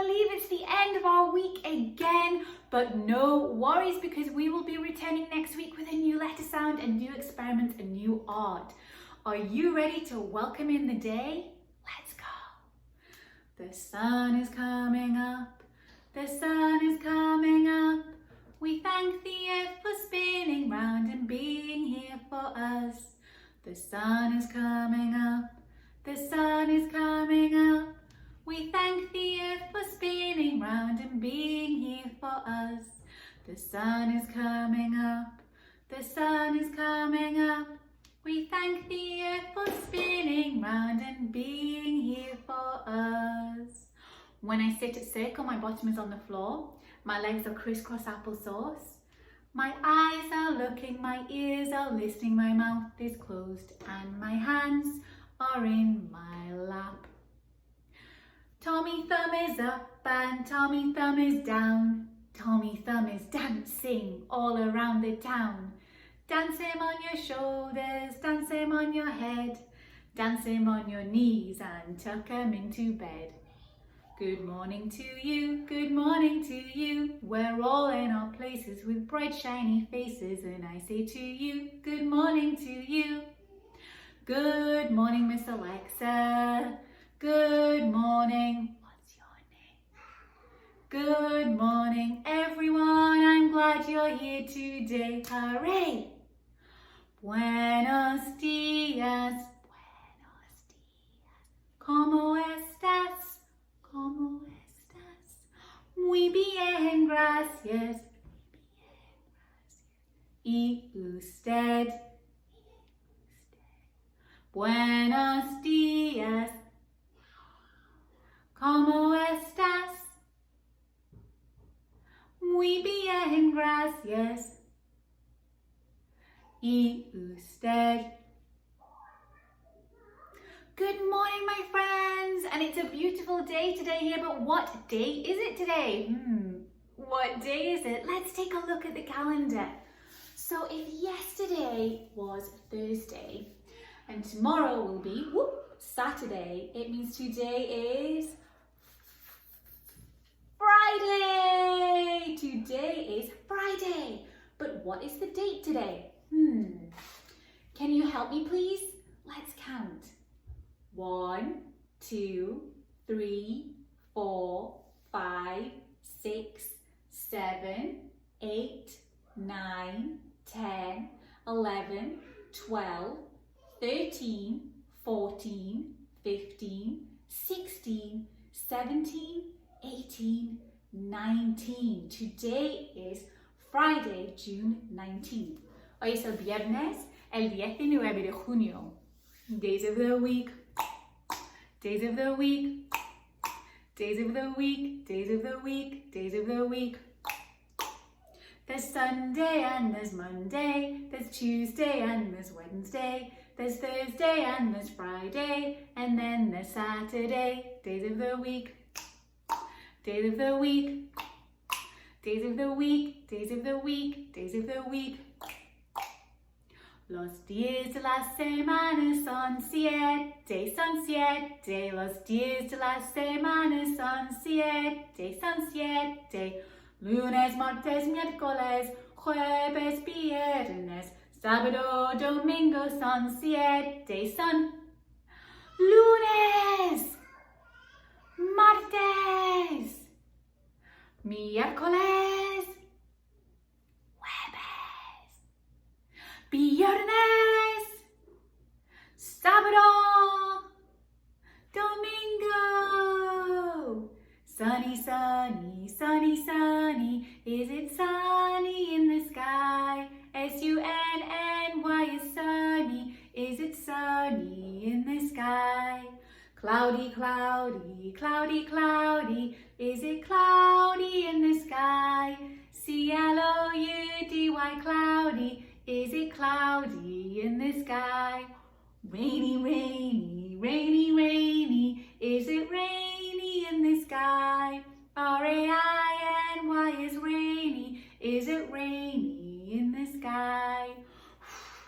believe it's the end of our week again, but no worries because we will be returning next week with a new letter sound, a new experiment, a new art. Are you ready to welcome in the day? Let's go. The sun is coming up, the sun is coming up. We thank the earth for spinning round and being here for us. The sun is coming up, the sun is coming up. We thank the earth for spinning round and being here for us. The sun is coming up, the sun is coming up. We thank the earth for spinning round and being here for us. When I sit at circle, my bottom is on the floor. My legs are crisscross applesauce. My eyes are looking, my ears are listening, my mouth is closed and my hands are in my lap. Tommy Thumb is up and Tommy Thumb is down. Tommy Thumb is dancing all around the town. Dance him on your shoulders, dance him on your head. Dance him on your knees and tuck him into bed. Good morning to you, good morning to you. We're all in our places with bright shiny faces, and I say to you, good morning to you. Good morning, Miss Alexa. Good morning. What's your name? Good morning, everyone. I'm glad you're here today. Hooray! Buenos dias. Buenos dias. ¿Cómo estás? ¿Cómo estás? Muy bien, gracias. ¿Y usted? Buenos días. ¿Cómo estás? Muy bien, gracias. ¿Y usted? Good morning, my friends, and it's a beautiful day today here, but what day is it today? What day is it? Let's take a look at the calendar. So if yesterday was Thursday and tomorrow will be Saturday, it means today is Friday. Today is Friday. But what is the date today? Can you help me, please? Let's count. 1, 2, 3, 4, 5, 6, 7, 8, 9, 10, 11, 12, 13, 14, 15, 16, 17, 18, 19. Today is Friday, June 19th. Hoy es el viernes, el 19 de junio. Days of the week, days of the week, days of the week, days of the week, days of the week. There's Sunday and there's Monday, there's Tuesday and there's Wednesday, there's Thursday and there's Friday, and then there's Saturday. Days of the week, days of the week, days of the week, days of the week, days of the week. Los días de la semana son siete, son siete. Los días de la semana son siete, son siete. Lunes, martes, miércoles, jueves, viernes, sábado, domingo son siete, son lunes, martes, miércoles, jueves, viernes, sábado, domingo. Sunny, sunny, sunny, sunny. Is it sunny in the sky? S-U-N-N-Y is sunny. Is it sunny in the sky? Cloudy, cloudy, cloudy, cloudy. Is it cloudy in the sky? C-L-O-U-D-Y, cloudy. Is it cloudy in the sky? Rainy, rainy, rainy, rainy. Is it rainy in the sky? R-A-I-N-Y is rainy. Is it rainy in the sky?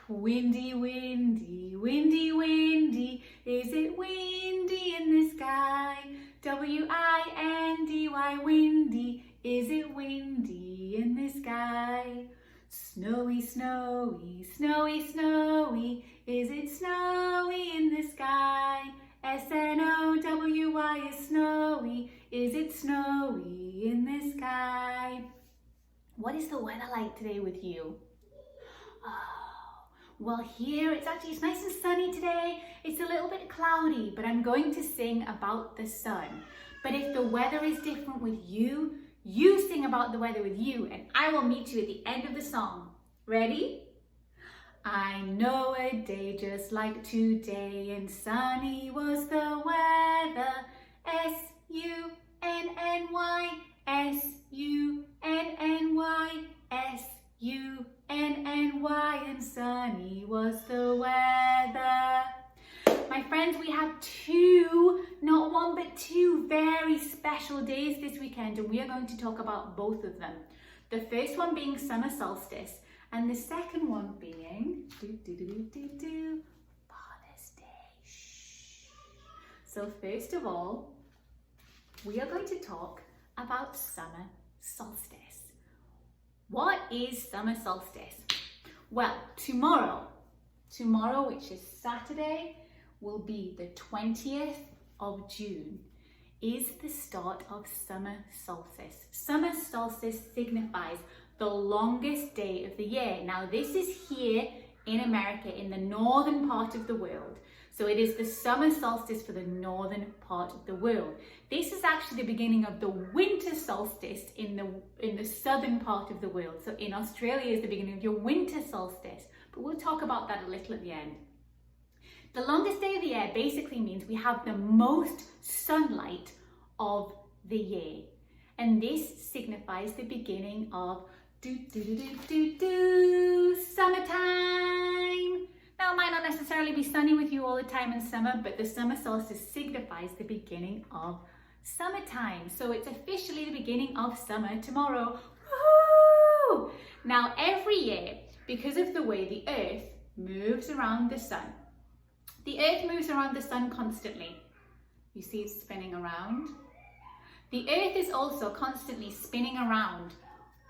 Windy, windy, windy, windy. Is it windy in the sky? W-I-N-D-Y, windy. Is it windy in the sky? Snowy, snowy, snowy, snowy. Is it snowy in the sky? S-N-O-W-Y is snowy. Is it snowy in the sky? What is the weather like today with you? Oh, well here it's nice and sunny today. It's a little bit cloudy, but I'm going to sing about the sun. But if the weather is different with you, you sing about the weather with you, and I will meet you at the end of the song. Ready? I know a day just like today, and sunny was the weather. S-U-N-N-Y, S-U-N-N-Y, S-U-N-N-Y, and sunny was the weather. My friends, we have two, not one but two very special days this weekend, and we are going to talk about both of them. The first one being Summer Solstice, and the second one being Father's Day. Shh. So first of all, we are going to talk about Summer Solstice. What is Summer Solstice? Well, tomorrow, which is Saturday, will be the 20th of June, is the start of Summer Solstice. Summer Solstice signifies the longest day of the year. Now this is here in America, in the northern part of the world. So it is the summer solstice for the northern part of the world. This is actually the beginning of the winter solstice in the southern part of the world. So in Australia is the beginning of your winter solstice, but we'll talk about that a little at the end. The longest day of the year basically means we have the most sunlight of the year. And this signifies the beginning of summertime. Now it might not necessarily be sunny with you all the time in summer, but the summer solstice signifies the beginning of summertime. So it's officially the beginning of summer tomorrow. Woo! Now every year, because of the way the earth moves around the sun, the earth moves around the sun constantly. You see it's spinning around. The earth is also constantly spinning around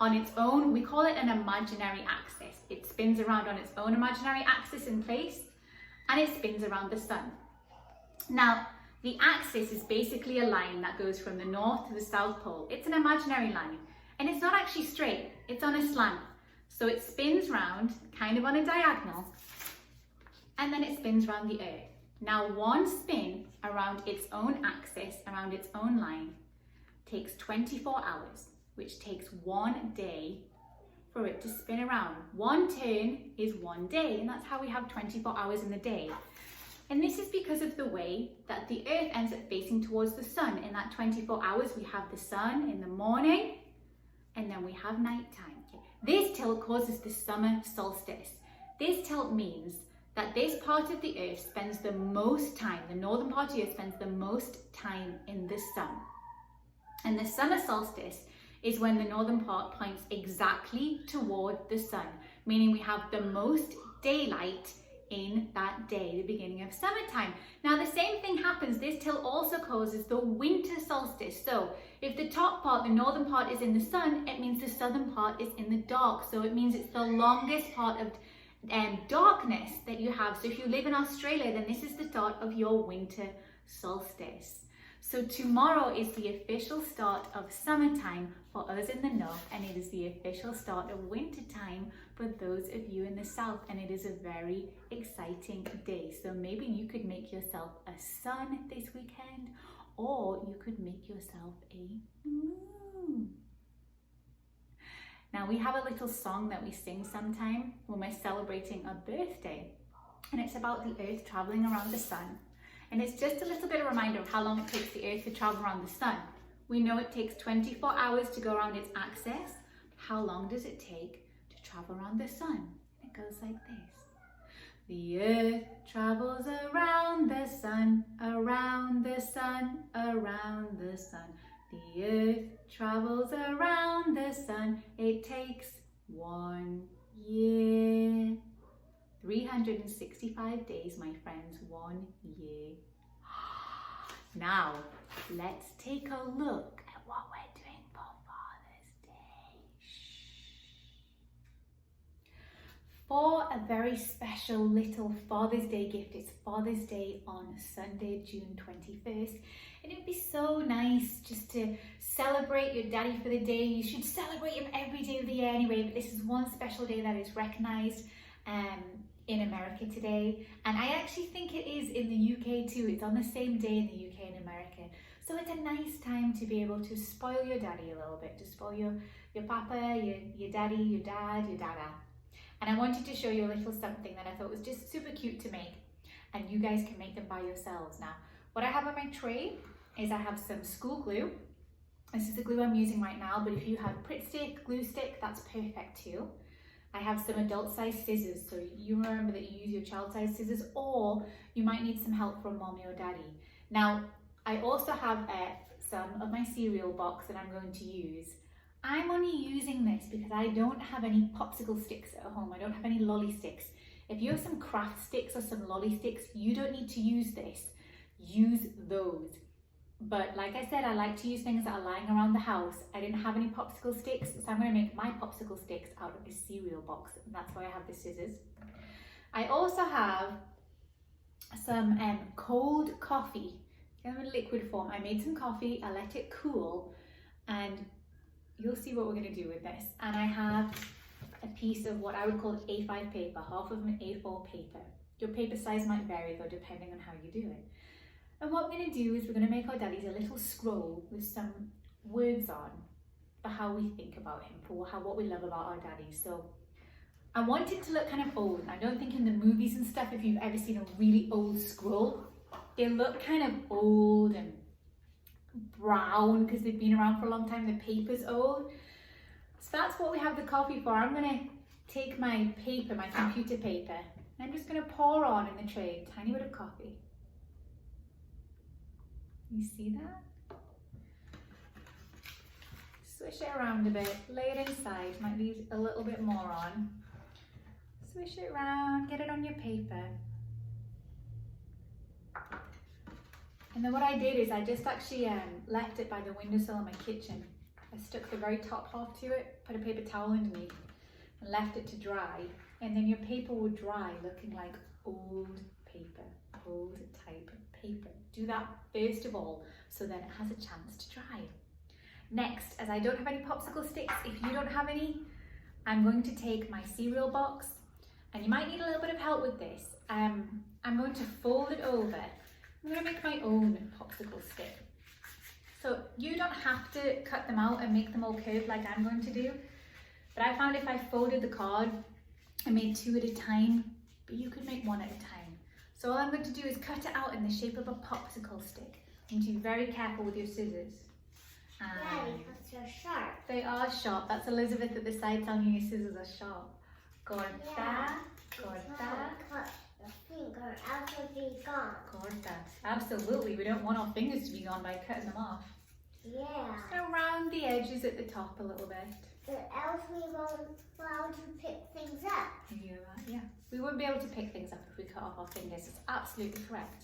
on its own. We call it an imaginary axis. It spins around on its own imaginary axis in place, and it spins around the sun. Now, the axis is basically a line that goes from the north to the south pole. It's an imaginary line, and it's not actually straight. It's on a slant. So it spins round, kind of on a diagonal, and then it spins around the earth. Now, one spin around its own axis, around its own line, takes 24 hours, which takes 1 day for it to spin around. One turn is 1 day, and that's how we have 24 hours in the day. And this is because of the way that the earth ends up facing towards the sun. In that 24 hours, we have the sun in the morning, and then we have nighttime. This tilt causes the summer solstice. This tilt means that this part of the earth spends the most time, the northern part of the earth spends the most time in the sun. And the summer solstice is when the northern part points exactly toward the sun, meaning we have the most daylight in that day, the beginning of summertime. Now the same thing happens, this tilt also causes the winter solstice. So if the top part, the northern part, is in the sun, it means the southern part is in the dark. So it means it's the longest part of darkness that you have. So if you live in Australia, then this is the start of your winter solstice. So tomorrow is the official start of summertime for us in the north, and it is the official start of winter time for those of you in the south, and it is a very exciting day. So maybe you could make yourself a sun this weekend, or you could make yourself a moon. Now we have a little song that we sing sometime when we're celebrating a birthday, and it's about the earth traveling around the sun. And it's just a little bit of a reminder of how long it takes the earth to travel around the sun. We know it takes 24 hours to go around its axis. How long does it take to travel around the sun? It goes like this. The earth travels around the sun, around the sun, around the sun. The earth travels around the sun. It takes 1 year. 365 days, my friends, 1 year. Now, let's take a look at what we're doing for Father's Day. For a very special little Father's Day gift, it's Father's Day on Sunday, June 21st. And it'd be so nice just to celebrate your daddy for the day. You should celebrate him every day of the year anyway, but this is one special day that is recognised in America today. And I actually think it is in the UK too. It's on the same day in the UK and America. So it's a nice time to be able to spoil your daddy a little bit, to spoil your papa, your daddy, your dad, your dada. And I wanted to show you a little something that I thought was just super cute to make. And you guys can make them by yourselves. Now, what I have on my tray is I have some school glue. This is the glue I'm using right now, but if you have Pritt stick, glue stick, that's perfect too. I have some adult size scissors, so you remember that you use your child size scissors, or you might need some help from mommy or daddy. Now, I also have some of my cereal box that I'm going to use. I'm only using this because I don't have any popsicle sticks at home. I don't have any lolly sticks. If you have some craft sticks or some lolly sticks, you don't need to use this. Use those. But like I said, I like to use things that are lying around the house. I didn't have any popsicle sticks, so I'm going to make my popsicle sticks out of this cereal box, and that's why I have the scissors. I also have some cold coffee in a liquid form. I made some coffee, I let it cool, and you'll see what we're going to do with this. And I have a piece of what I would call A5 paper, half of an A4 paper. Your paper size might vary though, depending on how you do it. And what we're going to do is we're going to make our daddies a little scroll with some words on for how we think about him, for what we love about our daddies. So I want it to look kind of old. I don't think in the movies and stuff, if you've ever seen a really old scroll, they look kind of old and brown because they've been around for a long time. The paper's old. So that's what we have the coffee for. I'm going to take my paper, my computer paper, and I'm just going to pour on in the tray a tiny bit of coffee. You see that? Swish it around a bit, lay it inside, might leave a little bit more on. Swish it around, get it on your paper. And then what I did is I just actually left it by the windowsill in my kitchen. I stuck the very top half to it, put a paper towel underneath, and left it to dry. And then your paper would dry looking like old paper, old type paper. Do that first of all, so then it has a chance to dry. Next, as I don't have any popsicle sticks, if you don't have any, I'm going to take my cereal box, and you might need a little bit of help with this. I'm going to fold it over. I'm going to make my own popsicle stick. So you don't have to cut them out and make them all curved like I'm going to do, but I found if I folded the card, I made 2 at a time, but you could make 1 at a time. So all I'm going to do is cut it out in the shape of a popsicle stick. You need to be very careful with your scissors. Daddy, because they're sharp. They are sharp. That's Elizabeth at the side telling you your scissors are sharp. Corta, corta. Cut the finger out of the gone. Corta. Absolutely. We don't want our fingers to be gone by cutting them off. Yeah. Just around the edges at the top a little bit. But else we won't be able to pick things up. You hear that? Yeah. We won't be able to pick things up if we cut off our fingers. It's absolutely correct.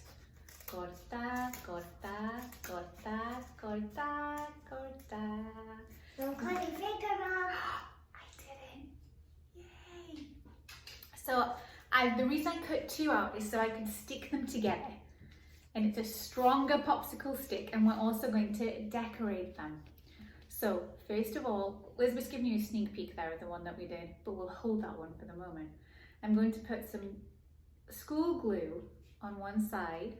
Corta, corta, corta, corta, corta. Don't cut your finger off. I didn't. Yay. So the reason I cut 2 out is so I can stick them together. And it's a stronger popsicle stick, and we're also going to decorate them. So first of all, Elizabeth's giving you a sneak peek there of the one that we did, but we'll hold that one for the moment. I'm going to put some school glue on one side.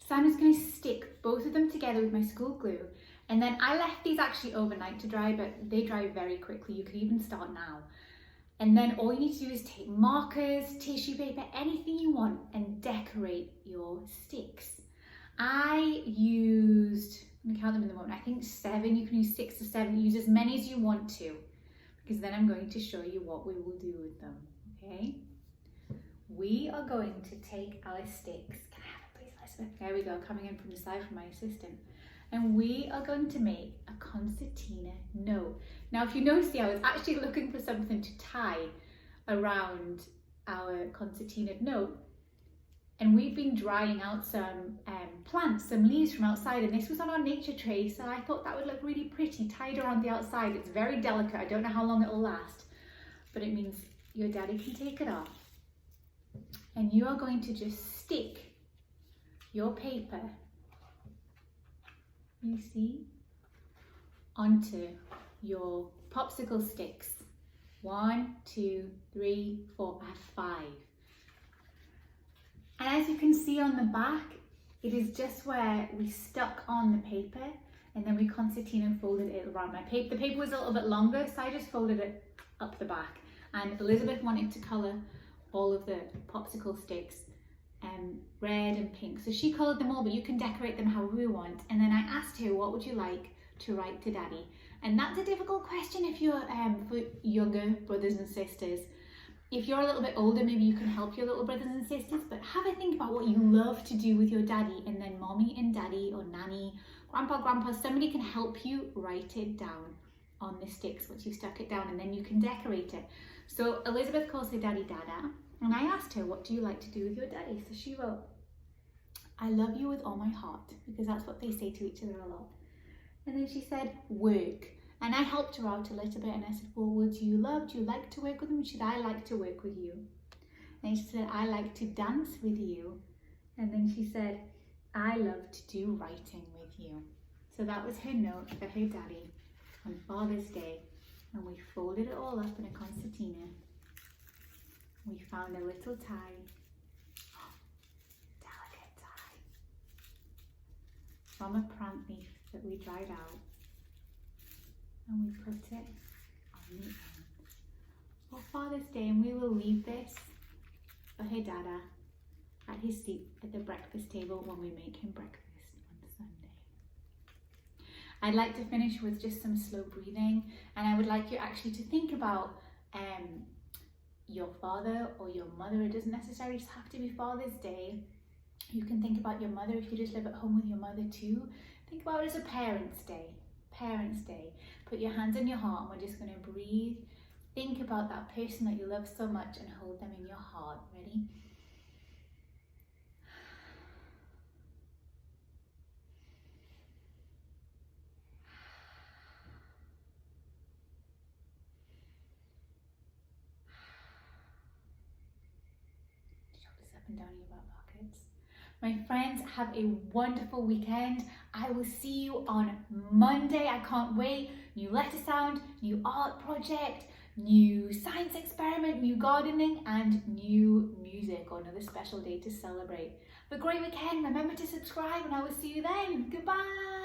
So I'm just going to stick both of them together with my school glue. And then I left these actually overnight to dry, but they dry very quickly. You can even start now. And then all you need to do is take markers, tissue paper, anything you want, and decorate your sticks. I used, I'm gonna count them in the moment, I think 7, you can use 6 or 7, use as many as you want to, because then I'm going to show you what we will do with them, okay? We are going to take our sticks, can I have it please, Elizabeth? There we go, coming in from the side from my assistant. And we are going to make a concertina note. Now, if you notice, I was actually looking for something to tie around our concertina note, and we've been drying out some plants, some leaves from outside, and this was on our nature tray, so I thought that would look really pretty tied around the outside. It's very delicate. I don't know how long it will last, but it means your daddy can take it off, and you are going to just stick your paper, you see, onto your popsicle sticks. 1, 2, 3, 4, I have 5. And as you can see on the back, it is just where we stuck on the paper, and then we concertina folded it around my paper. The paper was a little bit longer, so I just folded it up the back. And Elizabeth wanted to colour all of the popsicle sticks red and pink. So she coloured them all, but you can decorate them however you want. And then I asked her, what would you like to write to Daddy? And that's a difficult question if you're for younger brothers and sisters. If you're a little bit older, maybe you can help your little brothers and sisters, but have a think about what you love to do with your daddy, and then mommy and daddy or nanny, grandpa, somebody can help you write it down on the sticks once you've stuck it down, and then you can decorate it. So Elizabeth calls her daddy Dada, and I asked her, what do you like to do with your daddy? So she wrote, I love you with all my heart, because that's what they say to each other a lot. And then she said, work. And I helped her out a little bit, and I said, well, do you like to work with them? Should I like to work with you? And she said, I like to dance with you. And then she said, I love to do writing with you. So that was her note for her daddy on Father's Day. And we folded it all up in a concertina. We found a little tie, delicate tie, from a plant leaf that we dried out. And we put it on the end for Father's Day, and we will leave this for her Dada at his seat at the breakfast table when we make him breakfast on Sunday. I'd like to finish with just some slow breathing, and I would like you actually to think about your father or your mother. It doesn't necessarily just have to be Father's Day. You can think about your mother if you just live at home with your mother too. Think about it as a Parents' Day. Parents' Day. Put your hands on your heart, and we're just going to breathe. Think about that person that you love so much and hold them in your heart. Ready? Shoulders up and down in your back pockets. My friends, have a wonderful weekend. I will see you on Monday. I can't wait. New letter sound, new art project, new science experiment, new gardening, and new music, or another special day to celebrate. Have a great weekend. Remember to subscribe, and I will see you then. Goodbye.